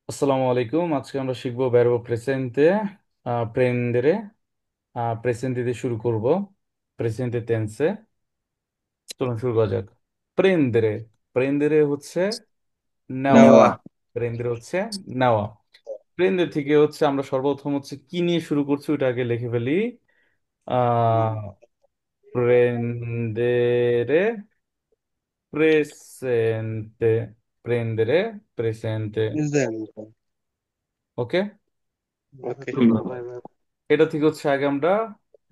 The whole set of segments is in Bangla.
আসসালামু আলাইকুম। আজকে আমরা শিখবো verbo presente, prendere, প্রেজেন্ট দিয়ে শুরু করব। প্রেজেন্টে টেন্সে চলুন শুরু করা যাক। প্রেন্দেরে, প্রেন্দেরে হচ্ছে নেওয়া। নেওয়া। প্রেন্দেরে হচ্ছে নেওয়া। প্রেন্দের থেকে হচ্ছে আমরা সর্বপ্রথম হচ্ছে কি নিয়ে শুরু করছি ওটা আগে লিখে ফেলি। আহ প্রেন্দেরে প্রেসেন্তে, প্রেন্দেরে প্রেসেন্তে। Esempio. ওকে, Ok. এটা থেকে হচ্ছে আগে আমরা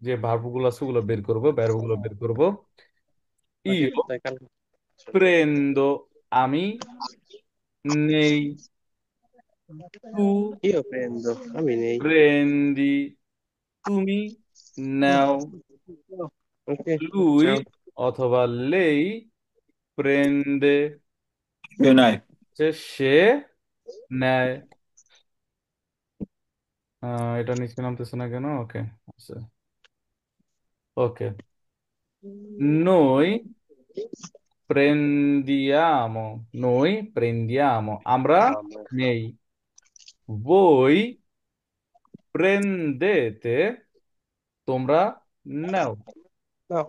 যে ভার্বগুলো আছে ওগুলো বের করবো, ভার্বগুলো বের করব। ইও Dai, calma. প্রেন্দো, আমি নেই। তু Io prendo, Aminei. প্রেন্দি, তুমি নাও। Ok, Luis ciao. অথবা লেই প্রেন্দে, Unai. যে সে নেয়। এটা নিচে নামতেছে না কেন? ওকে, আচ্ছা, ওকে। noi prendiamo, noi prendiamo, আমরা Andiamo. নেই। voi prendete, তোমরা নাও। No,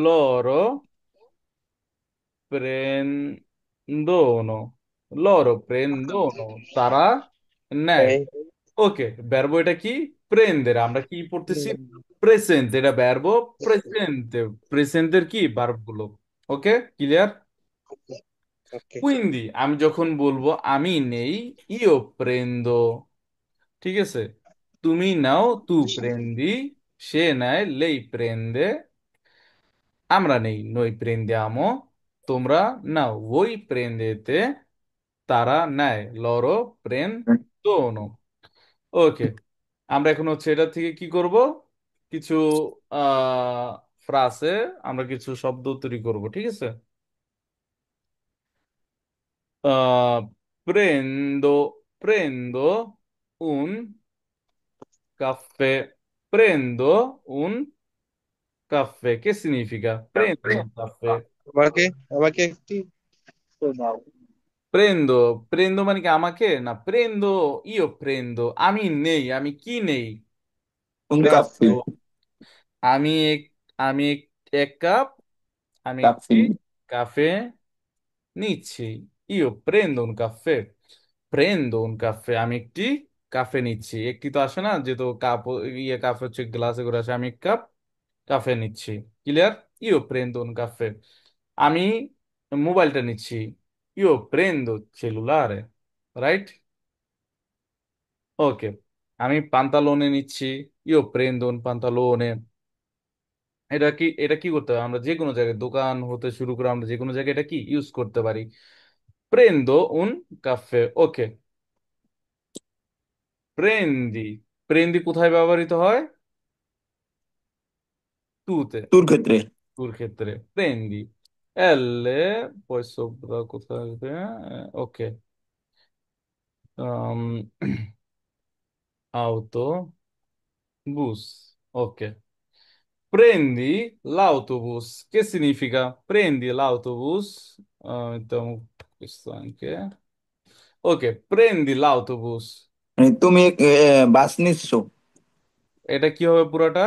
loro prendono, loro prendono, তারা নেয়। ok. ওকে, ভার্ব এটা কি? প্রেন্দের। আমরা কি পড়তেছি? প্রেজেন্ট। এটা ভার্ব প্রেজেন্টে। প্রেজেন্টের কি ভার্ব গুলো। ওকে, ক্লিয়ার? Ok. কুইন্দি, আমি যখন বলবো আমি নেই, ইও প্রেন্দো, ঠিক আছে? তুমি নাও, তু প্রেন্দি, সে নেয়, লেই প্রেন্দে, আমরা নেই, নই প্রেন্দিয়ামো, তোমরা নাও, voi prendete, তারা নেয়, লরো প্রেন্দোনো। ওকে, আমরা এখন হচ্ছে এটা থেকে কি করব? কিছু আহ ফ্রাসে আমরা কিছু শব্দ তৈরি করব, ঠিক আছে? Prendo un caffè. Prendo un caffè. Che significa? Prendo un caffè. Ma che ti... Prendo মানে কি আমাকে না, io prendo, আমি নেই, আমি কি নেই? Un Prendo, caffè. আমি এক, আমি এক কাপ, আমি একটি Caffè. কাফে নিচ্ছি। ইও প্রেন্দো উন কাফে, প্রেন্দো উন কাফে, আমি একটি কাফে নিচ্ছি। একটি তো আসে না, যেহেতু কাপ, ইয়ে কাফে হচ্ছে গ্লাসে করে আসে। আমি এক কাপ কাফে নিচ্ছি। ক্লিয়ার? ইও প্রেন্দো উন কাফে, আমি মোবাইলটা নিচ্ছি। ইও প্রেন্দো সেলুলারে, রাইট? ওকে, আমি পান্তালোনে নিচ্ছি। ইও প্রেন্দো উন পান্তালোনে। এটা কি করতে হবে? আমরা যে কোনো জায়গায়, দোকান হতে শুরু করে আমরা যে কোনো জায়গায় এটা কি ইউজ করতে পারি। প্রেন্দো উন কাফে। ওকে, প্রেন্দি, প্রেন্দি কোথায় ব্যবহৃত হয়? টুতে, তোর ক্ষেত্রে টুর ক্ষেত্রে প্রেন্দি। এলে poi sopra কোথায় আসবে? ওকে, auto, bus. Ok, prendi l'autobus. Che significa? Prendi l'autobus. Mettiamo questo anche. Ok, prendi l'autobus. মানে তুমি বাস নিচ্ছো। এটা কি হবে পুরোটা?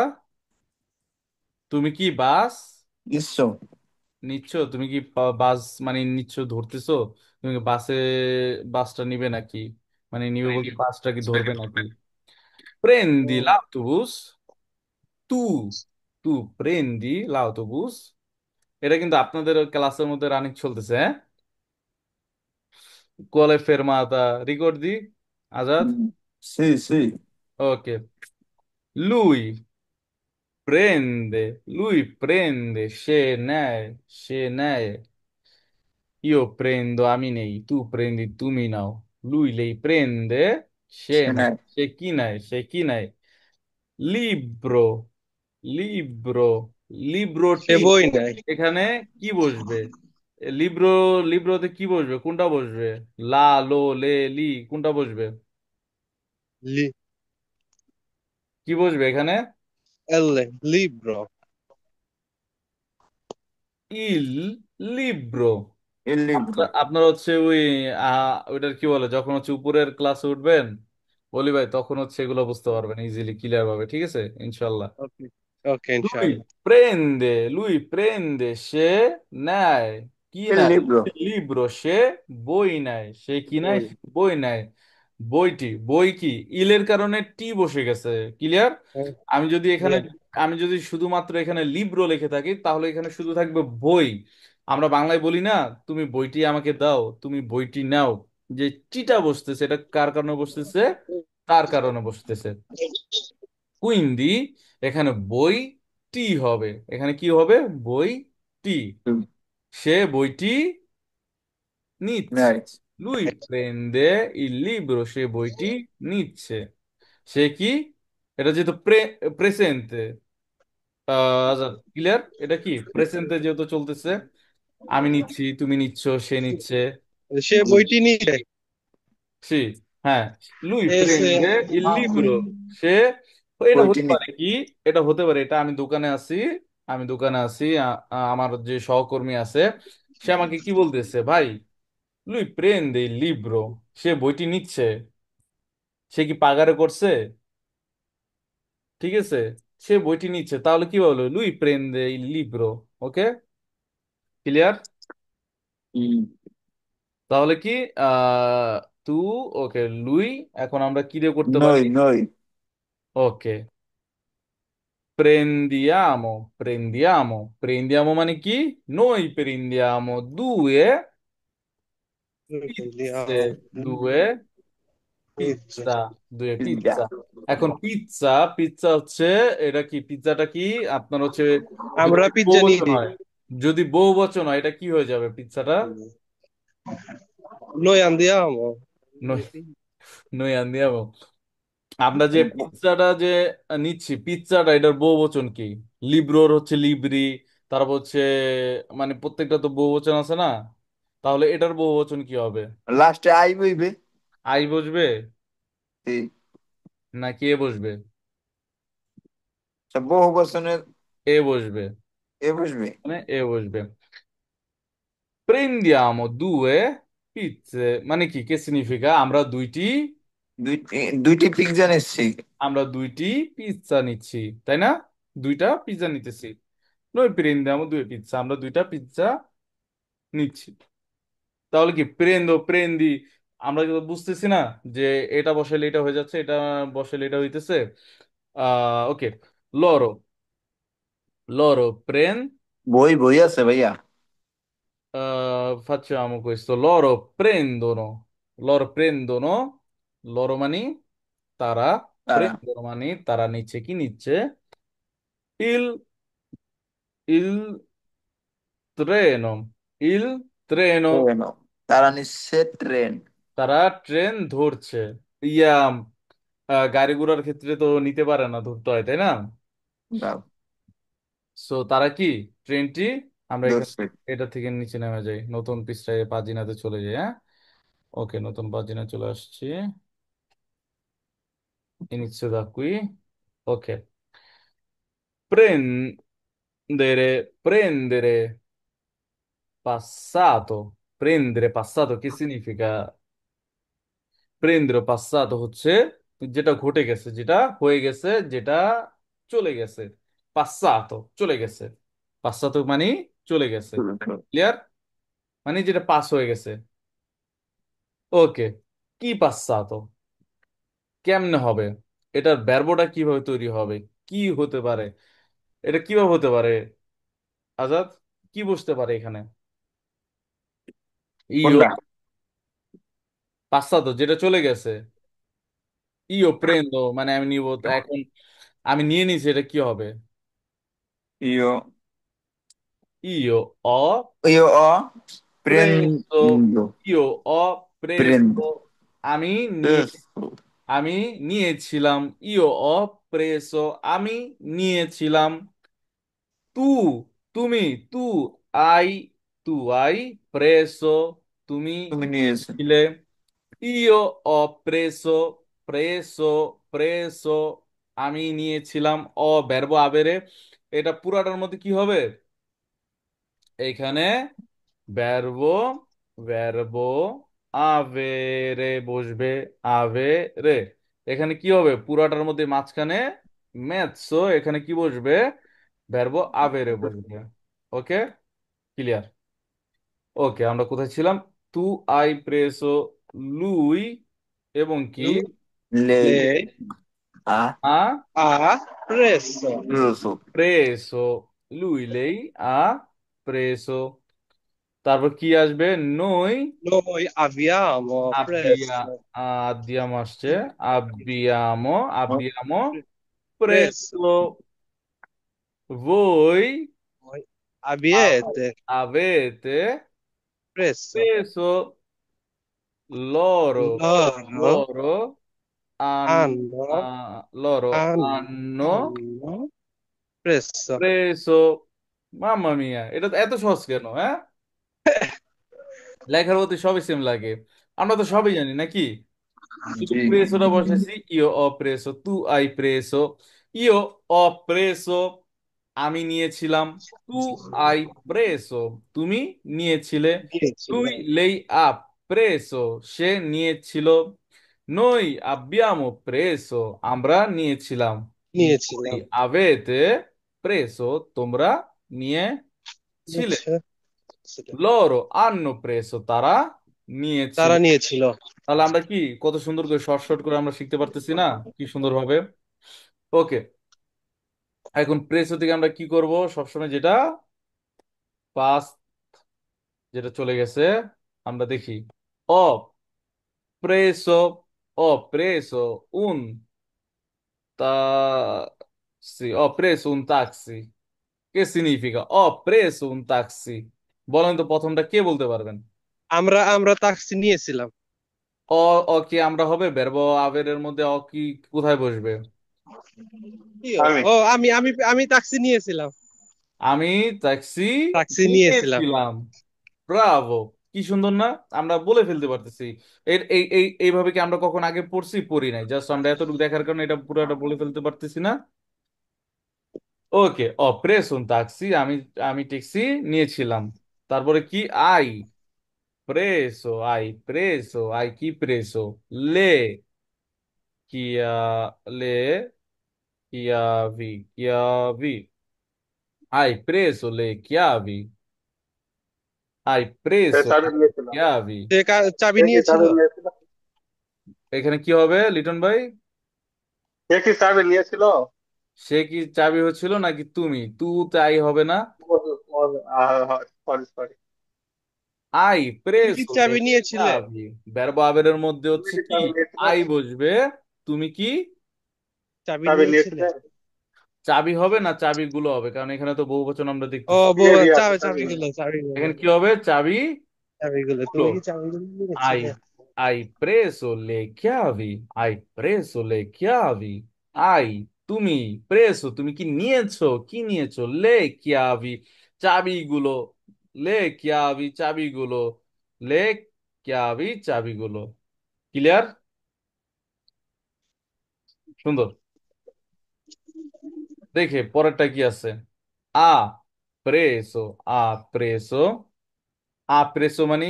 তুমি কি বাস নিচ্ছো। নিচ্ছ? তুমি কি বাস মানে নিচ্ছ, ধরতেছো? তুমি কি বাসে, বাসটা নিবে নাকি? মানে নিবে বলতে বাসটা কি ধরবে নাকি? Prendi l'autobus, tu, tu prendi l'autobus। এটা কিন্তু আপনাদের ক্লাসের মধ্যে রানিং চলতেছে, হ্যাঁ? কোয়ালে ফেরমাতা, রিকর্দি আজাদ। Sì, sì. ওকে, lui lui prende, সে নেয়, io prendo, আমি নেই, tu prendi, তুমি নাও, lui lei prende, সে Ce নেয়, n'è. সে কি নেয়? লিব্রো, লিব্রো, লিব্রোটি, Se vuoi dai, এখানে কি বসবে? লিব্রো, লিব্রোতে কি বসবে? কোনটা বসবে? লা, লো, লে, লি, কোনটা বসবে? lì, কি বসবে এখানে? L, libro, ইল লিব্রো, Il libro. আপনার হচ্ছে ওই ওইটার কি বলে, যখন হচ্ছে উপরের ক্লাসে উঠবেন বলি ভাই, তখন হচ্ছে এগুলো বুঝতে পারবেন ইজিলি, ক্লিয়ার ভাবে, ঠিক আছে ইনশাল্লাহ। Ok. Ok, Lui inshallah. lui prende, সে নেয়, কি Il নেয়? libro. লিব্রো, সে বই নেয়, সে কি নেয়? Poi. সে বই নেয়। বইটি, বই কি, ইলের কারণে টি বসে গেছে, ক্লিয়ার। আমি যদি এখানে, Yeah. আমি যদি শুধুমাত্র এখানে লিব্রো লিখে থাকি, তাহলে এখানে শুধু থাকবে বই। আমরা বাংলায় বলি না, তুমি বইটি আমাকে দাও, তুমি বইটি নাও। যে টিটা বসতেছে, এটা কার কারণে বসতেছে? তার কারণে বসতেছে। কুইন্দি, এখানে বই টি হবে, এখানে কি হবে? বই টি। সে বইটি নিচ্ছে। Nice. লুই প্রেন্দে ইল লিব্রো, সে বইটি নিচ্ছে। সে কি, এটা যেহেতু প্রেসেন্তে, আচ্ছা ক্লিয়ার, এটা কি প্রেসেন্টে যেহেতু চলতেছে, আমি নিচ্ছি, তুমি নিচ্ছ, সে নিচ্ছে। সে বইটি নিয়ে সি, হ্যাঁ, লুই এসে প্রেন্দে ইল লিব্রো, সে, এটা হতে বইটি পারে কি, এটা হতে পারে, এটা আমি দোকানে আছি, আমি দোকানে আছি, আমার যে সহকর্মী আছে, সে আমাকে কি বলতেছে, ভাই লুই প্রেন্দে ইল লিব্রো, সে বইটি নিচ্ছে। সে কি পাগারে করছে? ঠিক আছে, সে বইটি নিচ্ছে, তাহলে কি বললো? লুই প্রেন্দে ইল লিব্রো। ওকে, ক্লিয়ার। নিচ্ছে। তাহলে কি, আহ তু, ওকে, লুই, এখন আমরা কি দিয়ে করতে পারি? Noi. ওকে, prendiamo মানে কি? Noi prendiamo due Noi prendiamo pizze, due pizza. pizza, due Pizza. pizza। এখন পিৎজা, পিৎজা হচ্ছে, এটা কি, পিৎজাটা কি আপনার হচ্ছে, যদি আমরা পিজ্জা নিয়ে বহুবচন নিই। হয়, যদি বহুবচন হয়, এটা কি হয়ে যাবে পিৎজাটা? Noi andiamo. নই, নই আন্দিয়াবো। আমরা যে পিৎজাটা যে নিচ্ছি, পিৎজাটা এটার বহুবচন কি? লিব্রোর হচ্ছে লিব্রি, তারপর হচ্ছে, মানে প্রত্যেকটা তো বহুবচন আছে না, তাহলে এটার বহুবচন কি হবে? Laste ai bebe. আই বসবে, Sì. না কে বসবে? Se বহু বচনের এ বসবে, এ বসবে। মানে এ বসবে। Prendiamo due pizze, মানে কি, কে সিগনিফিকা, আমরা দুইটি, দুইটি পিৎজা নিচ্ছি। আমরা দুইটি পিৎজা নিচ্ছি, তাই না? দুইটা পিৎজা নিতেছি। Noi prendiamo due pizza, আমরা দুইটা পিৎজা নিচ্ছি। তাহলে কি প্রেন্দো, প্রেন্দি, আমরা কিন্তু বুঝতেছি না যে এটা বসাইলে এটা হয়ে যাচ্ছে, এটা বসাইলে এটা হইতেছে। ওকে, লরো, লরো বই বই আছে ভাইয়া। facciamo questo, loro prendono, loro mani, তারা, তারা prendono মানে তারা নিচ্ছে, কি নিচ্ছে? Il treno, il treno, train তারা নিচ্ছে ট্রেন। তারা ট্রেন ধরছে। ইয়া, গাড়ি ঘোড়ার ক্ষেত্রে তো নিতে পারে না, ধরতে হয়, তাই না? দাও সো তারা কি, ট্রেনটি, আমরা এখানে ধরছে। এটা থেকে নিচে নেমে যাই, নতুন পৃষ্ঠায় পাজিনাতে চলে যাই, হ্যাঁ। ওকে, নতুন পাজিনা চলে আসছি, inizio da qui, ok, prendere passato, prendere passato che significa? প্রেন্দ্র পাশ্চাত্য হচ্ছে যেটা ঘটে গেছে, যেটা হয়ে গেছে, যেটা চলে গেছে, পাশ্চাত্য চলে গেছে, পাশ্চাত্য মানে চলে গেছে, ক্লিয়ার, মানে যেটা পাস হয়ে গেছে। ওকে, কি পাশ্চাত্য, কেমনে হবে, এটার ভার্বটা কিভাবে তৈরি হবে, কি হতে পারে, এটা কিভাবে হতে পারে আজাদ, কি বসতে পারে এখানে? ইও, কোনটা? পাশ্চাত্য যেটা চলে গেছে, ইও প্রেন্দো মানে আমি নিব, তো এখন আমি নিয়ে নিছি, এটা কি হবে? io ইও, অ io ho preso, prendo io ho prendo preso, আমি নিয়ে, Testo. আমি নিয়েছিলাম, io ho preso, আমি নিয়েছিলাম। তু, তুমি, তু আই, তু আই preso, তুমি তুমি নিয়েছো। ছিলে। io ho preso, preso, preso, আমি নিয়েছিলাম। ভার্ব আবেরে, এটা পুরাটার মধ্যে কি হবে? এইখানে ভার্বো ভার্বো আভেরে বসবে, আভেরে। এখানে কি হবে, পুরাটার মধ্যে মাঝখানে ম্যাথসো, এখানে কি বসবে, ভার্বো আভেরে বসবে। ওকে, ক্লিয়ার। ওকে, আমরা কোথায় ছিলাম? তু আই প্রেসো লুই, এবং কি Lei Lei ha আ ha preso. preso. প্রেসো, লুই লেই আ প্রেসো। তারপর কি আসবে? নই Noi abbiamo আব্বিয়া, preso. আদিয়াম আসছে, আব্বিয়ামো, আব্বিয়ামো Preso. প্রেসো। voi Voi a- abbiate avete preso. preso, loro Loro loro hanno, loro hanno, hanno hanno preso. preso। মাম্মা মিয়া, এটা তো এত সহজ কেন, হ্যাঁ? লেখার মধ্যে সবই সেম লাগে, আমরা তো সবই জানি নাকি। শুধু Sì. প্রেসোটা বসাইছি, ইও অ প্রেসো, তু আই প্রেসো, ইও অ প্রেসো, আমি নিয়েছিলাম, তু আই প্রেসো, তুমি নিয়েছিলে, lui Diecilo. lei ha preso, সে নিয়েছিল, noi abbiamo preso, আমরা নিয়েছিলাম, voi Diecilo. avete preso, তোমরা নিয়েছিলে, Diecilo. loro hanno preso, তারা নিয়েছিল। তারা নিয়েছিল। তাহলে আমরা কি কত সুন্দর করে শর্ট শর্ট করে আমরা শিখতে পারতেছি না, কি সুন্দর ভাবে। ওকে, এখন প্রেসো থেকে আমরা কি করব, সবসময় যেটা পাস্ট, যেটা চলে গেছে, আমরা দেখি। ও preso, ho preso un taxi, ho preso un taxi, che significa ho preso un taxi? বলেন তো, প্রথমটা কে বলতে পারবেন? আমরা আমরা ট্যাক্সি নিয়েছিলাম। অ, অ কি আমরা হবে, বেরবো আবের মধ্যে অ কি কোথায় বসবে? কিও ও আমি ট্যাক্সি নিয়েছিলাম। আমি ট্যাক্সি ট্যাক্সি নিয়েছিলাম। নিয়েছিলাম। ব্রাভো, কি সুন্দর না, আমরা বলে ফেলতে পারতেছি। এই এই এই এইভাবে কি আমরা কখন আগে পড়ছি? পড়ি নাই, জাস্ট আমরা এতটুকু দেখার কারণে এটা পুরোটা বলে ফেলতে পারতেছি না। ওকে, ও প্রেস un taxi, আমি আমি ট্যাক্সি নিয়েছিলাম। তারপরে কি? আই প্রেসো, আই প্রেসো, আই কি প্রেসো, লে কিয়া, লে chiavi, chiavi, hai preso le chiavi, hai সে preso চাবি le নিয়েছিল। chiavi। সে চাবি সে কি নিয়েছিল। চাবি নিয়েছিল? এখানে কি হবে লিটন ভাই? সে কি চাবি নিয়েছিল? সে কি চাবি হচ্ছিল নাকি তুমি? তু তাই হবে না। Sorry sorry. আই তুমি কি প্রেসো লে চাবি নিয়েছিলে? chiavi, ভার্ব আবের মধ্যে তুমি হচ্ছে কি কি, চাবি নিয়েছিলে? আই বসবে, তুমি কি চাবি চাবি নিয়েছিলে। নিয়েছিলে? চাবি হবে না, চাবিগুলো হবে, কারণ এখানে তো বহুবচন আমরা ও দেখতেছি। বউ, চাবি আছে, চাবি চাবি নেই। চাবিগুলো চাবিগুলো এখানে কি হবে? চাবি চাবিগুলো গুলো। তুমি কি চাবিগুলো Hai, নিয়েছিলে? hai preso le chiavi, hai preso le chiavi, hai, তুমি প্রেসো, তুমি কি নিয়েছো, কি নিয়েছো, লে chiavi, চাবিগুলো, লে chiavi, চাবিগুলো, লে chiavi, চাবিগুলো। ক্লিয়ার? সুন্দর। দেখে পরেরটা কি আছে। আ প্রেসো, আ প্রেসো, আ প্রেসো মানে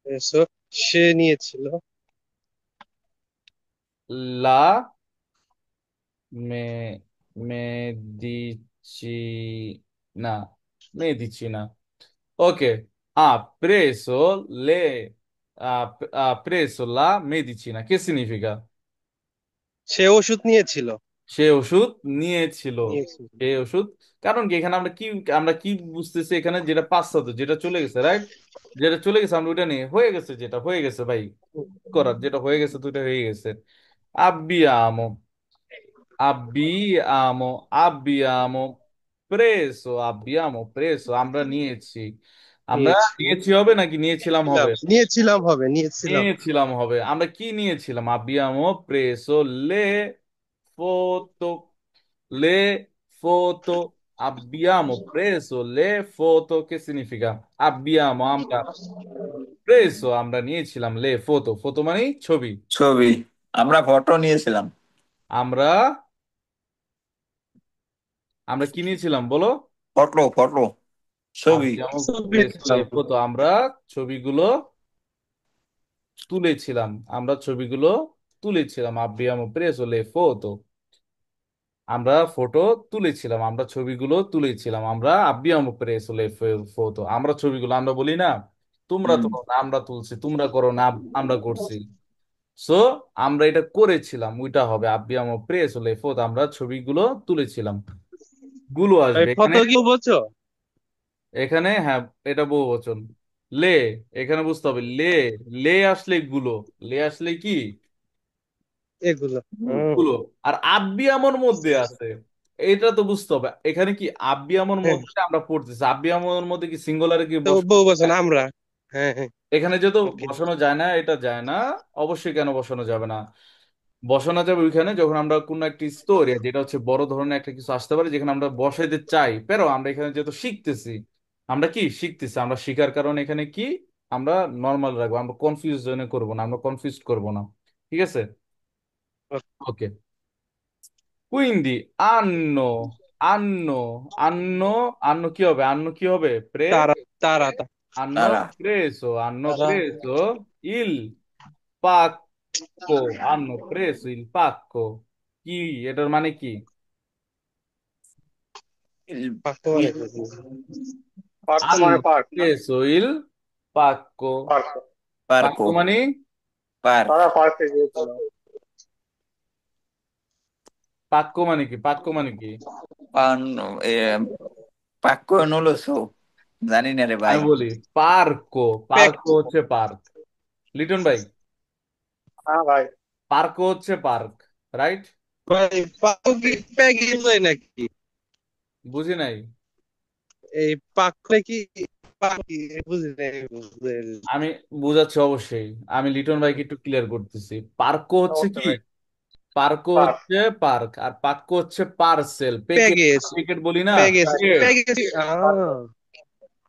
এসো, সে নিয়েছিল। লা Me, medicina, medicina. Ok, ha preso ha preso la medicina. Che significa? সে ওষুধ নিয়েছিল। সে ওষুধ নিয়েছিল। নিয়েছিল। সে ওষুধ, কারণ কি এখানে আমরা কি বুঝতেছি এখানে, যেটা পাশ্চাত্য, যেটা চলে গেছে, রাইট? যেটা চলে গেছে আমরা ওইটা নিয়ে, হয়ে গেছে যেটা হয়ে গেছে ভাই, করার যেটা হয়ে গেছে তো ওইটা হয়ে গেছে। Abbiamo abbiamo preso, আমরা নিয়েছি। আমরা নিয়েছি। নিয়েছি হবে নাকি নিয়েছিলাম হবে? নিয়েছিলাম হবে, নিয়েছিলাম। নিয়েছিলাম হবে। আমরা কি নিয়েছিলাম? abbiamo preso le foto, le foto, abbiamo preso le foto, che significa? Abbiamo, আমরা preso, আমরা নিয়েছিলাম, le foto, foto মানে ছবি। ছবি। আমরা ফটো নিয়েছিলাম। আমরা আমরা কি নিয়েছিলাম বলো? Photo photo. ছবি। abbiamo ছবি preso le তুললাম। foto, আমরা ছবিগুলো তুলেছিলাম, আমরা ছবিগুলো তুলেছিলাম, abbiamo preso le foto, আমরা ফটো তুলেছিলাম, আমরা ছবিগুলো তুলেছিলাম, আমরা abbiamo preso le foto, আমরা ছবিগুলো, আমরা বলি না তোমরা হুম। তোলো না আমরা তুলছি, তোমরা করো না আমরা করছি। সো আমরা এটা করেছিলাম, ওইটা হবে abbiamo preso le foto, আমরা ছবিগুলো তুলেছিলাম। গুলো এই আসবে এখানে। ফটো কি বলছো? এখানে হ্যাঁ, এটা বহু বচন। লে, এখানে বুঝতে হবে লে, লে আসলে গুলো, লে আসলে কি এগুলো। হুম। গুলো। আর আব্বি আমর মধ্যে আছে, এটা তো বুঝতে হবে এখানে কি আব্বি আমর হ্যাঁ, মধ্যে আমরা পড়তেছি, আব্বি আমর মধ্যে কি সিঙ্গুলারে কি তো বসানো বউ বলছেন যায়? আমরা। হ্যাঁ, হ্যাঁ। এখানে যেহেতু ওকে। বসানো যায় না, এটা যায় না। অবশ্যই কেন বসানো যাবে না, বসানো যাবে ওইখানে যখন আমরা কোন একটি স্টোরি, যেটা হচ্ছে বড় ধরনের একটা কিছু আসতে পারে যেখানে আমরা বসাইতে চাই, pero আমরা এখানে যেহেতু শিখতেছি, আমরা কি শিখতেছি, আমরা শিখার কারণে এখানে কি আমরা নর্মাল রাখবো, আমরা কনফিউশনে করবো না, আমরা কনফিউজ করবো না। ঠিক আছে, ওকে। Quindi hanno কি হবে, hanno কি হবে তারা, তারা, তারা। hanno তারা। preso il pacco, hanno preso il pacco, কি এটার মানে কি? ইল- পাক্কা মানে কি? পার্ক মানে Hanno পার্ক না? preso il pacco, park. পার্কো। pacco মানে পার্ক। তারা পার্কে গিয়েছিল। pacco মানে কি, pacco মানে কি? পান এ, পাক্কো নলসো। জানি না রে ভাই। আমি বলি পার্কো, প্যাক। পার্কো হচ্ছে পার্ক। লিটন ভাই, হ্যাঁ ভাই। পার্কো হচ্ছে পার্ক, রাইট? ভাই পাকো কি প্যাকেজ হয় নাকি? বুঝি নাই। এই পাকলে কি পাকি বুঝি নাই, বুঝলেন? আমি বুঝাচ্ছি অবশ্যই, আমি লিটন ভাইকে একটু ক্লিয়ার করতেছি। পার্কো হচ্ছে ওকে কি, ভাই। পার্কো পার্ক। হচ্ছে পার্ক, আর পাক্কো হচ্ছে পার্সেল, প্যাকেট, প্যাকেজ, প্যাকেট বলি না, প্যাকেজ, প্যাকেট, প্যাকেজ।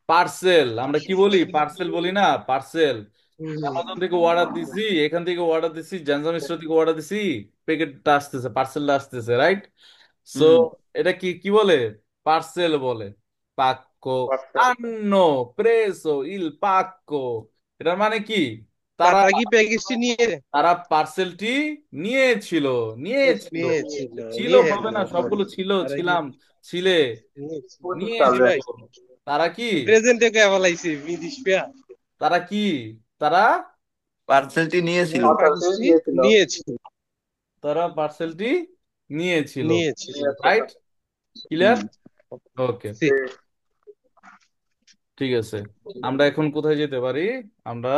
পার্সেল আমরা কি বলি, পার্সেল বলি না, পার্সেল। হুম। অ্যামাজন থেকে অর্ডার দিছি, এখান থেকে অর্ডার দিছি, জেনসন স্টোর থেকে অর্ডার দিছি, প্যাকেটটা আসতেছে, পার্সেলটা আসতেছে, রাইট? সো হুম। এটা কি কি বলে, পার্সেল বলে। পাক্কো, পার্সেল। আন্নো প্রেসো ইল পাক্কো, এটার মানে কি, তারা, তারা কি প্যাকেজটি নিয়ে তারা পার্সেলটি নিয়েছিল, নিয়েছিল, নিয়েছিল? ছিল নিয়ে হবে এলো। না, সবগুলো ছিল, তারা কি ছিলাম, ছিলে, নিয়েছিল? এ নিয়েছিল। ভাই তারা কি, প্রেজেন্টে কে বলাইছি বিদিশ পেয়া? তারা কি, তারা, পার্সেলটি নিয়েছিল। পার্সেলটি প্যাকেজটি দিয়েছিল। নিয়েছিল। তারা পার্সেলটি নিয়েছিল, নিয়েছিল। নিয়েছিল। রাইট? ক্লিয়ার, হুম। ওকে, ঠিক। ঠিক আছে। আমরা এখন কোথায় যেতে পারি, আমরা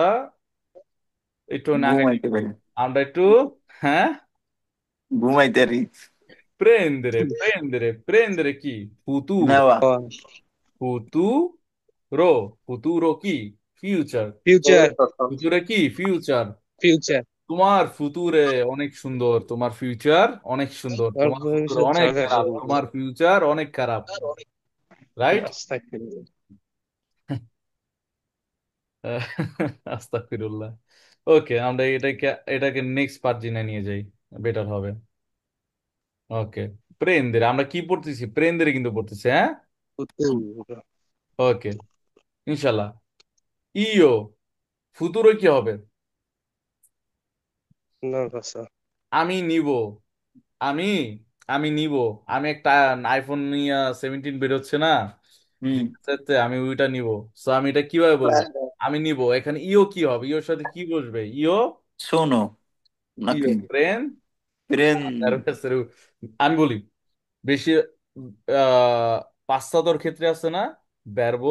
একটু আগে, ঘুমাইতে পারি। আমরা একটু, হ্যাঁ, ঘুমাইতে পারি। prendere, prendere, prendere কি, futuro, নেওয়া। futuro, futuro কি, ফিউচার, ফিউচার, ভবিষ্যৎ। ফিউচারে কি, ফিউচার। ফিউচার। তোমার ফুতুরে অনেক সুন্দর, তোমার ফিউচার অনেক সুন্দর, আর তোমার ফুতুর ভবিষ্যৎ অনেক জগা খারাপ, সুন্দর। তোমার ফিউচার অনেক খারাপ, রাইট? আস্তাগফিরুল্লাহ। আস্তাগফিরুল্লাহ। ওকে, আমরা এটাকে, এটাকে নেক্সট পার্জিনে নিয়ে যাই, বেটার হবে। ওকে, প্রেন্দের আমরা কি পড়তেছি, প্রেন্দের কিন্তু পড়তেছি, হ্যাঁ। ফুতুরো। ওকে, ইনশাল্লাহ। ইও, ফুতুরো কি হবে, Non lo so. আমি নিব, আমি, আমি নিব, আমি একটা আইফোন নিয়ে 17 বেরোচ্ছে না, হুম। সেতে আমি ওইটা নিব। সো আমি এটা কিভাবে বলবো, আমি নিব, এখানে ইও কি হবে, ইওর সাথে কি বসবে, ইও, শোনো ইও নাকি। প্রেন, প্রেম। আমি বলি বেশি, আহ পাশ্চাত্যর ক্ষেত্রে আছে না, ব্যর্ব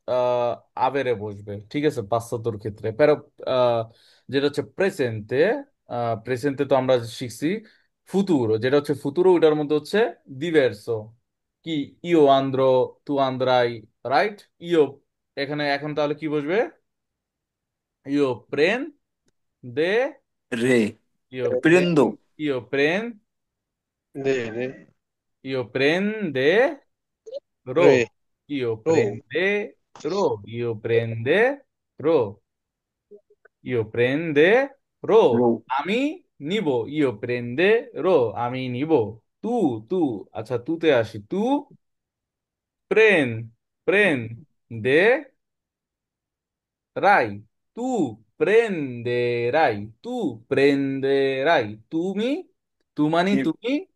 আহ আবেরে বসবে, ঠিক আছে, পাশ্চাত্যর ক্ষেত্রে, pero যেটা হচ্ছে প্রেসেন্টে, প্রেসেন্টে তো আমরা শিখছি ফুতুরো, যেটা হচ্ছে ফুতুরো, ওইটার মধ্যে হচ্ছে দিভার্সো, কি, ইও আন্দ্রো, তু আন্দ্রাই, রাইট? ইও, এখানে এখন তাহলে কি বসবে, ইও প্রেন দে, রে। ইও প্রেন, প্রেন্দো। ইও প্রেন, Re, ইও প্রেন দে re, ro, io ro, prenderò, io prenderò, রো। আমি নিব, io prenderò, আমি নিব। তু, তু, আচ্ছা তুতে আসি, তু প্রেন, প্রেন, prende rai, tu prenderai, tu prenderai, tu mani কি-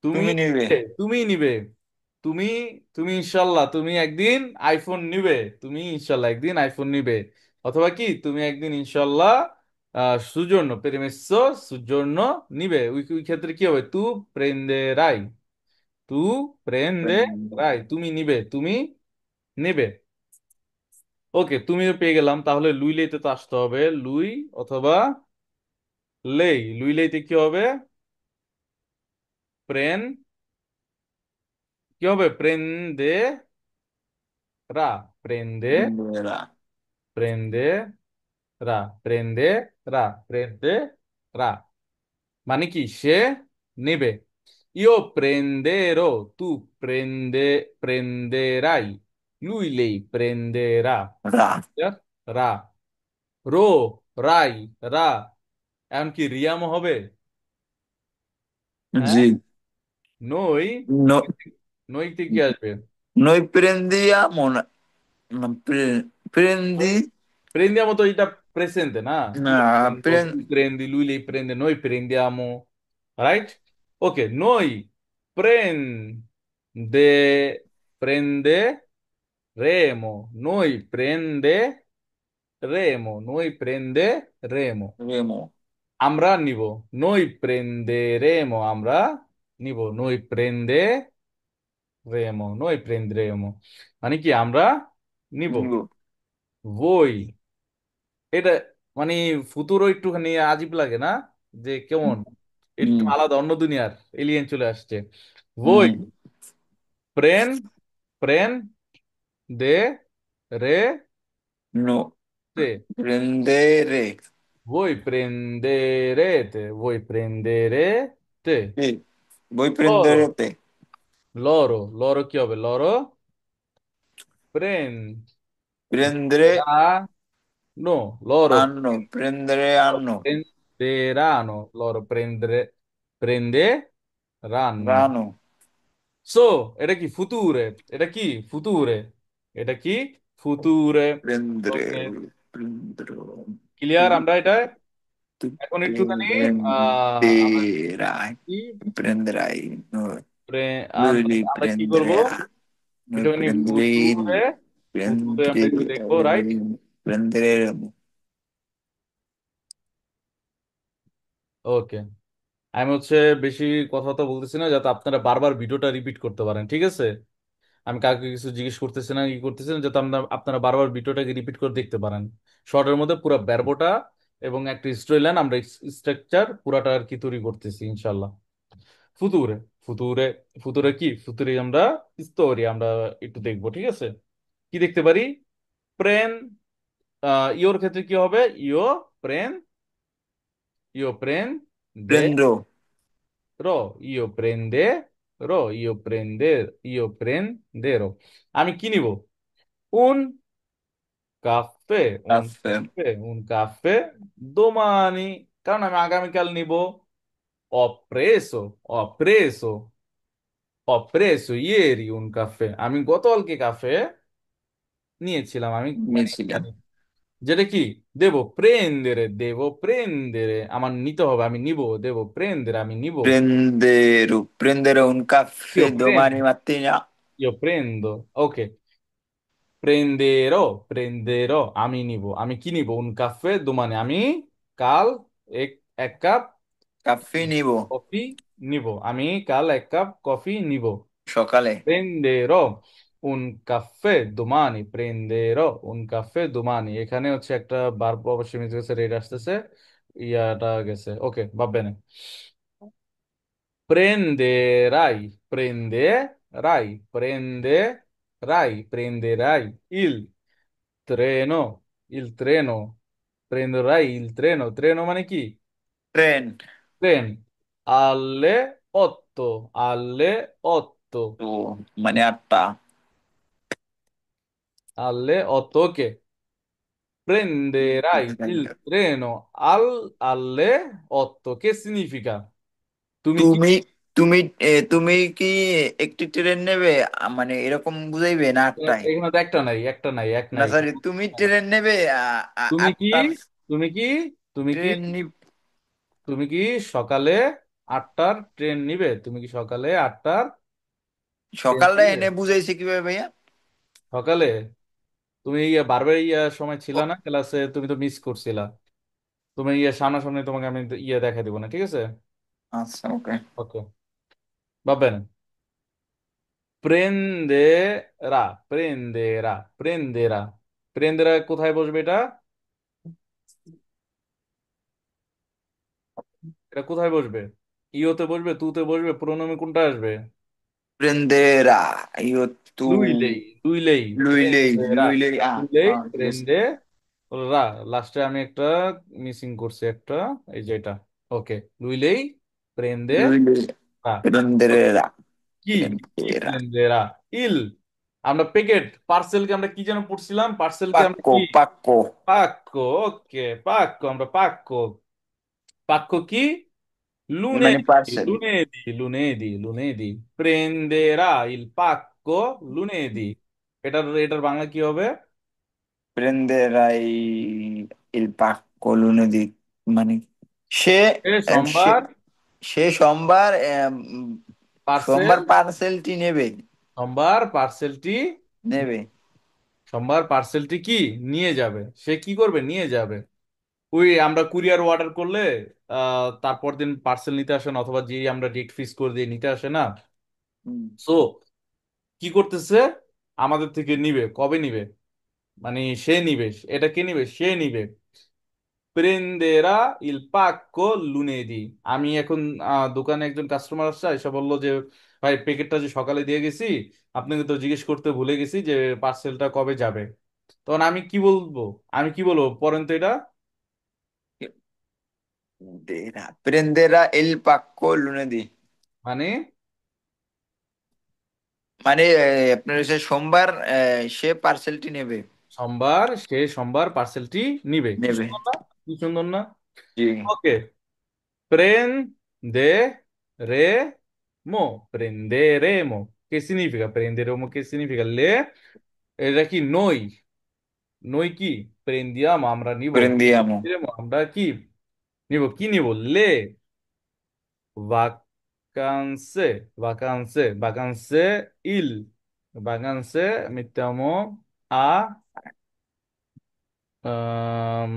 তুমি তুমি নিবে। তুমি নিবে, তুমি তুমি ইনশাল্লাহ তুমি একদিন আইফোন নিবে, তুমি ইনশাল্লাহ একদিন আইফোন নিবে, অথবা কি তুমি একদিন ইনশাল্লাহ সুজন্য পেরেমেসো সুজন্য নিবে, ওই ওই ক্ষেত্রে কি হবে, তু প্রেন্দেরাই, তু প্রেন্দেরাই, তুমি নিবে, তুমি নেবে। ওকে, তুমিও পেয়ে গেলাম, তাহলে লুই লেইতে তো আসতে হবে, লুই অথবা লেই, লুই লেইতে কি হবে, প্রেন, কি হবে, প্রেন্দে রা, প্রেন্দে, প্রেন্দেরা। প্রেন্দে রা, প্রেন্দে রা, প্রেন্দে রা, মানে কি সে নেবে। ইও প্রেন্দেরো, তু prenderai, lui lei prenderà, রা। রা, রো, রাই, রা, এমনকি রিয়ামও হবে, হ্যাঁ, জি। নই, No- নইতে কি আসবে, Noi prendiamo prendi, prendiamo তো এটা প্রেসেন্টে না, io ah, prendo, tu prendi, prendi, lui lei prende, noi prendiamo, right? Ok, noi noi prenderemo, remo, আমরা নিব, noi prenderemo, আমরা নিব, noi prenderemo, মানে কি আমরা নিব। Nigo. voi, এটা মানে ফুতুরও একটুখানি আজীব লাগে না, যে কেমন একটু Mm, আলাদা, অন্য দুনিয়ার এলিয়েন চলে আসছে। voi mm. prendere, No, prendere, voi prenderete, sì, vuoi loro, prendere te, loro chi হবে, loro prendere prenderanno, loro anno, prendere anno, prenderanno, prenderanno, rano, so এটা কি ফুতুরে, এটা কি ফুতুরে, এটা কি ফুতুরে। ওকে, prendere, prendere, ক্লিয়ার tu, আমরা এটা, tu এখন একটুখানি আমরা prenderai, কি prenderai, no, lui আমরা li আমরা কি করব, prenderà, noi একটুখানি ফুতুরে, ফুতুরে আমরা একটু দেখবো, রাইট। prenderemo, ওকে, আমি বেশি কথা তো বলতেছি না, যাতে আপনারা বারবার ভিডিওটা রিপিট করতে পারেন, ঠিক আছে। আমি কাউকে কিছু জিজ্ঞেস করতেছি না, কি করতেছি না, যাতে আপনারা বারবার ভিডিওটাকে রিপিট করে দেখতে পারেন। শর্টের মধ্যে পুরো ব্যারবোটা এবং একটা স্টোরি লাইন আমরা স্ট্রাকচার পুরাটা আর কি তৈরি করতেছি ইনশাল্লাহ। ফুতুরে, ফুতুরে, ফুতুরে কি ফুতুরে, আমরা স্টোরি আমরা একটু দেখবো, ঠিক আছে। কি দেখতে পারি, প্রেন, ইওর ক্ষেত্রে কি হবে, প্রেন ইও প্রেন দে prendo, রো, ইও প্রেন্দেরো, আমি কি নিব, un caffè, caffè, un caffè domani, কারণ আমি আগামীকাল নিব। Ho preso, ho preso ieri un caffè, আমি গতকালকে কাফে নিয়েছিলাম, আমি মানে Michigan, জানি, যেটা কি দেবো প্রেন্দেরে, আমার নিতে হবে, আমি নিব, দেবো প্রেন্দেরে, আমি নিব, prendere un io caffè prendo, domani mattina, io prendo, ok, prenderò, আমি নিব, আমি কি নিব, un caffè domani, আমি কাল এক এক কাপ caffè nivo, কফি নিব, আমি কাল এক কাপ কফি নিব। scioccolè, Prenderò un caffè domani, prenderò un caffè domani, এখানে একটা ভার্ব অবশ্যই মিস গেছে, রেড আসতেছে, ইয়াটা গেছে, ওকে va bene, prenderai il treno, prenderai il treno, treno মানে কি, tren, train, alle 8, maniatta, alle 8, ok, prenderai il treno alle 8, che significa? তুমি tu কি mi, তুমি তুমি কি একটি ট্রেন নেবে, মানে এরকম বুঝাইবে না আটটায়? এখানে তো একটা নাই, একটা নাই, এক না নাই। সরি, তুমি ট্রেন নেবে তুমি কি আটটার তুমি কি তুমি কি ট্রেন তুমি কি সকালে 8টার ট্রেন নিবে? তুমি কি সকালে 8টার ট্রেন সকালে নিবে? এনে বুঝাইছে কিভাবে ভাইয়া? সকালে তুমি বারবার সময় ছিল ও, না ক্লাসে, তুমি তো মিস করছিলা। তুমি সামনাসামনি তোমাকে আমি দেখা দিব না, ঠিক আছে? আচ্ছা ওকে। ওকে, ভাববেন। প্রেন্দেরা, প্রেন্দেরা, প্রেন্দেরা, প্রেন্দেরা কোথায় বসবে এটা? এটা কোথায় বসবে? ইওতে বসবে, তুতে বসবে, প্রোনোমে কোনটা আসবে? প্রেন্দেরা, ইয়ো তু, লুইলেই, লুইলেই, লুইলেই, প্রেন্দেরা, লুইলেই লুইলেই, ঠিক আছে। প্রেন্দে রা। লাস্টে আমি একটা মিসিং করছি একটা, এই যে এটা। ওকে, লুইলেই, প্রেন্দে লুইলেই, রা। ওকে, প্রেন্দেরা, কি? কি প্রেন্দেরা, প্রেন্দেরা? ইল। আমরা প্যাকেট পার্সেলকে আমরা কি যেন পড়ছিলাম? পার্সেলকে আমরা পাক্কো, কি? পাক্কো, পাক্কো। ওকে, পাক্কো, আমরা পাক্কো। পাক্কো কি? মানে lunedì, parcel. lunedì, lunedì, lunedì, prenderà il pacco lunedì। এটার বাংলা কি হবে? প্রেন্দেরাই ইল পাক্কো লুনেদি, মানে সে সে সোমবার সে সোমবার পার্সেল, সোমবার পার্সেলটি নেবে, সোমবার পার্সেলটি, নেবে। সোমবার পার্সেলটি কি নিয়ে যাবে? সে কি করবে? নিয়ে যাবে। আমরা কুরিয়ার অর্ডার করলে তারপর দিন পার্সেল নিতে আসে না, অথবা যে আমরা ডেট ফিক্স করে দিয়ে নিতে আসে না। হুম, সো কি করতেছে? আমাদের থেকে নিবে, কবে নিবে? মানে সে নিবে, এটা কে নিবে? সে নিবে। প্রেন্দেরা ইল পাক্কো লুনেদি। আমি এখন দোকানে একজন কাস্টমার আসছে, এসে বললো যে ভাই প্যাকেটটা যে সকালে দিয়ে গেছি, আপনাকে তো জিজ্ঞেস করতে ভুলে গেছি যে পার্সেলটা কবে যাবে। তখন আমি কি বলবো? আমি কি বলবো পরেন তো এটা? প্রেন্দেরা ইল পাক্কো লুনেদি, মানে মানে আপনার হচ্ছে সোমবার সে পার্সেলটি নেবে, সোমবার, সে সোমবার পার্সেলটি নিবে। কি নেবে। সুন্দর না? কি সুন্দর না? জি, ওকে, prenderemo, prenderemo. Che significa prenderemo? Che significa le? এটা কি নই? নই কি? প্রেন্দিয়াম আমরা নিব। প্রেন্দিয়ামো, প্রেন্দিয়াম আমরা কি নিব? কি নিব? লে vacanze, vacanze, vacanze il, vacanze mettiamo a আম,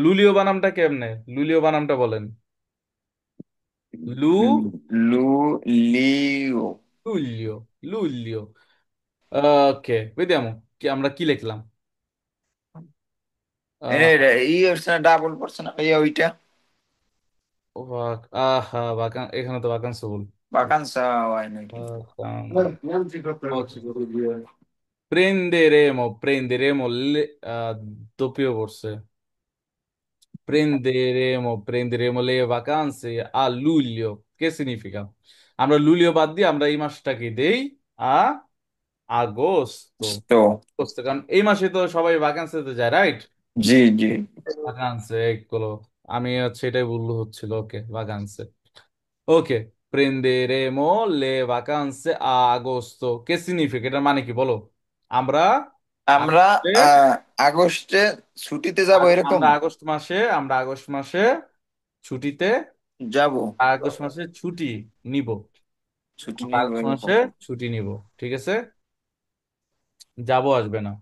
লুলিও বানামটা কেমনে? লুলিও বানামটা বলেন। লু লু, লিও, luglio, luglio। ওকে, vediamo কি আমরা কি লিখলাম। এনে আহ, ই হচ্ছে না, ডাবল পড়ছে না ভাইয়া ওইটা? আহা এখানে তো vacanze বল। বাকানসা হয় নাকি? Vacanze, ok. Prenderemo doppio forse. Prenderemo le vacanze a luglio। Che significa? আমরা লুলিও বাদ দিয়ে আমরা এই মাসটাকে দেই আ আগস্ট। তো বুঝতে, কারণ এই মাসে তো সবাই ভ্যাকান্সিতে যায়, রাইট? জি, জি, ভ্যাকান্সে এগুলো, আমি হচ্ছে এটাই ভুল হচ্ছিল। ওকে, ভ্যাকান্সে। ওকে, প্রেন্দেরেমো লে vacanze a agosto। কে সিগনিফিক, এটার মানে কি বলো? আমরা আমরা আগস্টে, আগস্টে ছুটিতে যাব এরকম। আমরা আগস্ট মাসে ছুটিতে, যাব, আগস্ট মাসে ছুটি নিব। ছুটি আমরা নিব আগস্ট এরকম। মাসে ছুটি নিব, ঠিক আছে? যাবো আসবে না।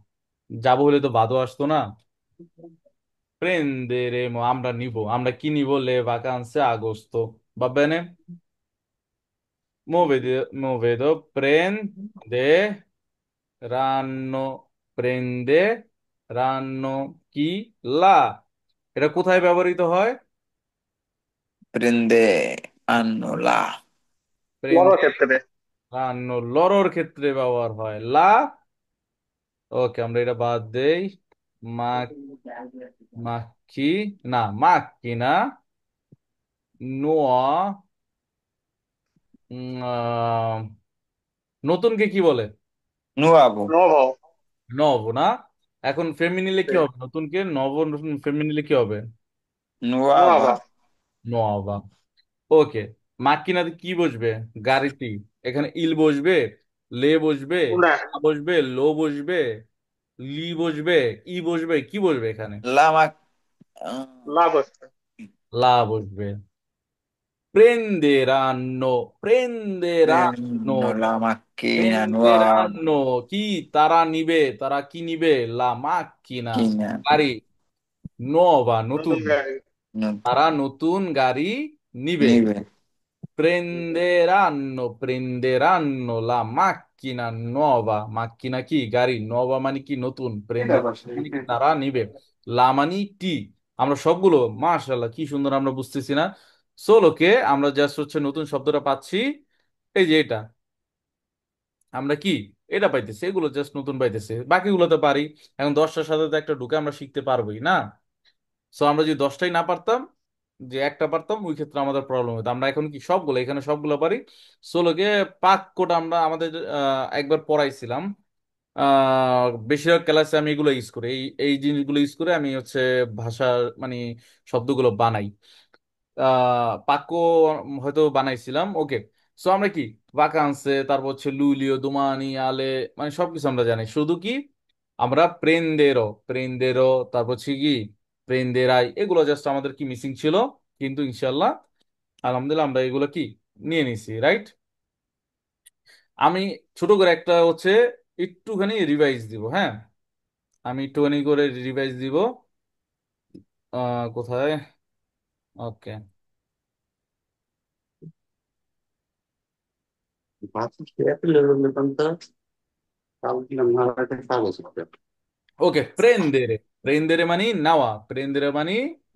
যাবো হলে তো বাদও আসতো না। Prenderemo আমরা নিব, আমরা কি নিব? লে vacanze a agosto, va bene? Mo vedo prenderanno কি? লা। এটা কোথায় ব্যবহৃত হয়? প্রেন্দে আনোলা, বড় ক্ষেত্রে। প্রেন্দেরানো লরোর ক্ষেত্রে ব্যবহার হয় লা। ওকে, আমরা এটা বাদ দেই। মা, মাখি, না মাক্কি না, নোয়া, নতুনকে কি বলে? নুয়াবো, নভো। নব না? এখন ফেমিনিলে কি হবে? নতুনকে নব, ফেমিনিলে কি হবে? নুয়াবা, নোয়াবা। ওকে, মাক্কিনাতে কি বসবে? গাড়িটি। এখানে ইল বসবে, লে বসবে, una, আ বসবে, লো বসবে, লি বসবে, ই বসবে, কি বসবে এখানে? লামা আহ, la cosa, লা বসবে। Prenderanno, prenderanno, la macchina nuova prenderanno, কি? তারা নিবে, তারা কি নিবে? লা মাক্কিনা, macchina গাড়ি, নোভা, non নতুন। magari, non তারা notun গাড়ি নিবে। nive Prenderanno la macchina nuova, macchina কি? গাড়ি, nuova মানে কি? নতুন। প্রেন্দে মানে কি? তারা নিবে। লা মানে টি। আমরা সবগুলো মাশাআল্লাহ কি সুন্দর আমরা বুঝতেছি না? সোলোকে আমরা জাস্ট হচ্ছে নতুন শব্দটা পাচ্ছি, এই যে এটা আমরা কি এটা পাইতেছি, এগুলো জাস্ট নতুন পাইতেছি, বাকিগুলো তো পারি। এখন 10টার সাথে তো একটা ঢুকে আমরা শিখতে পারবোই না। সো আমরা যদি 10টাই না পারতাম, যে একটা পারতাম, ওই ক্ষেত্রে আমাদের প্রবলেম হতো। আমরা এখন কি সবগুলো এখানে সবগুলো পারি। সোলোকে বাক্যটা আমরা আমাদের একবার পড়াইছিলাম। বেশিরভাগ ক্লাসে আমি এগুলো ইউজ করি, এই এই জিনিসগুলো ইউজ করে আমি হচ্ছে ভাষা মানে শব্দগুলো বানাই। পাক্কো হয়তো বানাইছিলাম। ওকে, সো আমরা কি ভাকান্সে, তারপর হচ্ছে লুলিও, দুমানি, আলে, মানে সবকিছু আমরা জানি। শুধু কি আমরা প্রেন্দেরো, প্রেন্দেরো, তারপর হচ্ছে কি প্রেন্দেরাই, এগুলো জাস্ট আমাদের কি মিসিং ছিল। কিন্তু ইনশাল্লাহ আলহামদুলিল্লাহ আমরা এগুলো কি নিয়ে নিছি, রাইট? আমি ছোট করে একটা হচ্ছে একটুখানি রিভাইজ দিব, হ্যাঁ। আমি একটুখানি করে রিভাইজ দিব। কোথায়? ওকে। ওকে, প্রেন্দেরে, প্রেন্দেরে মানে নাওয়া, প্রেন্দেরে মানে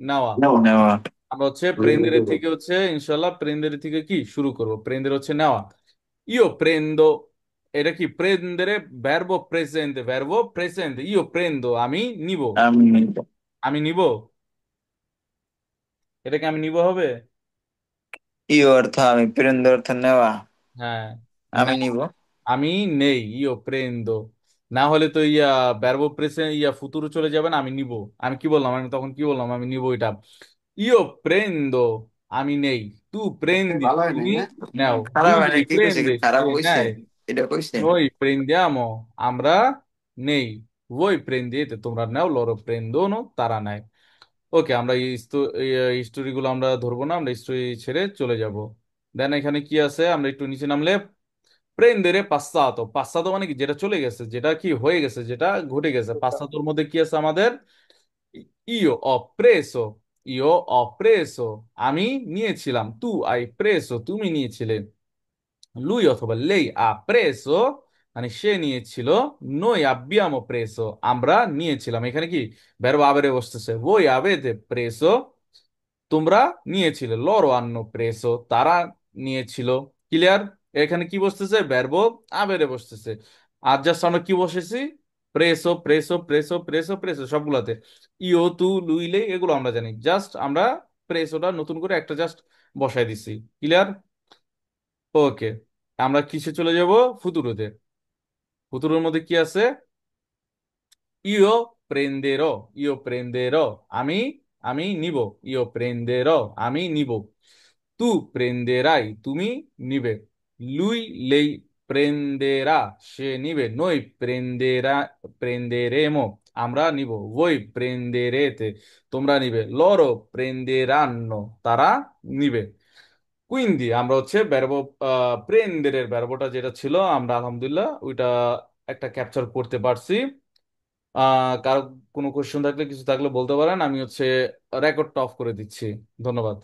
নাওয়া। nuova আমরা হচ্ছে প্রেন্দেরে থেকে হচ্ছে ইনশাল্লাহ প্রেন্দেরে থেকে কি শুরু করব। প্রেন্দেরে হচ্ছে নেওয়া। ইও প্রেন্দো, এটা কি প্রেন্দেরে ভার্বো প্রেজেন্ট, ভার্বো প্রেজেন্ট। ইও প্রেন্দো আমি নিব, amico আমি নিব, এটাকে আমি নিব হবে। io অর্থ আমি prendo অর্থ নেওয়া হ্যাঁ, না, আমি নিব আমি নেই, ইও প্রেন্দো। না হলে তো ইয়া ভার্বো প্রেজেন্ট ইয়া ফুতুরো চলে যাবে না, আমি নিব। আমি কি বললাম? আমি তখন কি বললাম? আমি নিব এটা। ইও প্রেন্দো, আমি নেই। তু প্রেন্দি, তুমি নাও। খারাপ lui হয় না কি কইছে prende, সে খারাপ হইছে নেয়। এটা কইছে noi prendiamo, আমরা নেই। voi prendete, তোমরা নাও। loro prendono, তারা নেয়। ওকে, আমরা এই হিস্টোরি গুলো আমরা ধরবো না, আমরা হিস্টোরি ছেড়ে চলে যাব। দেন এখানে কি আছে? আমরা একটু নিচে নামলে প্রেন্দেরে পাস্তাতো, পাস্তাতো মানে কি? যেটা চলে গেছে, যেটা কি হয়ে গেছে, যেটা ঘটে গেছে। পাস্তাতোর মধ্যে কি আছে আমাদের? ইও অপ্রেসো, ইও অপ্রেসো, আমি নিয়েছিলাম। তু আই প্রেসো, তুমি নিয়েছিলে। lui অথবা lei ha preso, মানে সে নিয়েছিল। noi abbiamo preso, আমরা নিয়েছিলাম। এখানে কি verbo avere বসতেছে। voi avete preso, তোমরা নিয়েছিলে। loro hanno preso, তারা নিয়েছিল। ক্লিয়ার? এখানে কি বসতেছে? verbo avere বসতেছে। আর জাস্ট আমরা কি বসেছি? প্রেসো, প্রেসো, প্রেসো, প্রেসো, প্রেসো সবগুলাতে। ইও, তু, লুই, লে, এগুলো আমরা জানি। জাস্ট আমরা প্রেসোটা নতুন করে একটা জাস্ট বসাই দিছি। ক্লিয়ার? ওকে, আমরা কিসে চলে যাব? ফুতুরোতে। ফুতুরোর মধ্যে কি আছে? ইও প্রেন্দেরো, ইও প্রেন্দেরো, আমি আমি নিব। ইও প্রেন্দেরো, আমি নিব। তু প্রেন্দেরাই, তুমি নিবে। লুই লেই প্রেন্দেরা, সে নিবে। নই প্রেন্দেরেমো, আমরা নিব। voi prenderete, তোমরা নিবে। loro prenderanno, তারা নিবে। কুইন্দি আমরা হচ্ছে ব্যারবো প্রেন্ডের ব্যারবোটা যেটা ছিল, আমরা আলহামদুলিল্লাহ ওইটা একটা ক্যাপচার করতে পারছি। কারো কোনো কোশ্চেন থাকলে, কিছু থাকলে বলতে পারেন। আমি হচ্ছে রেকর্ডটা অফ করে দিচ্ছি। ধন্যবাদ।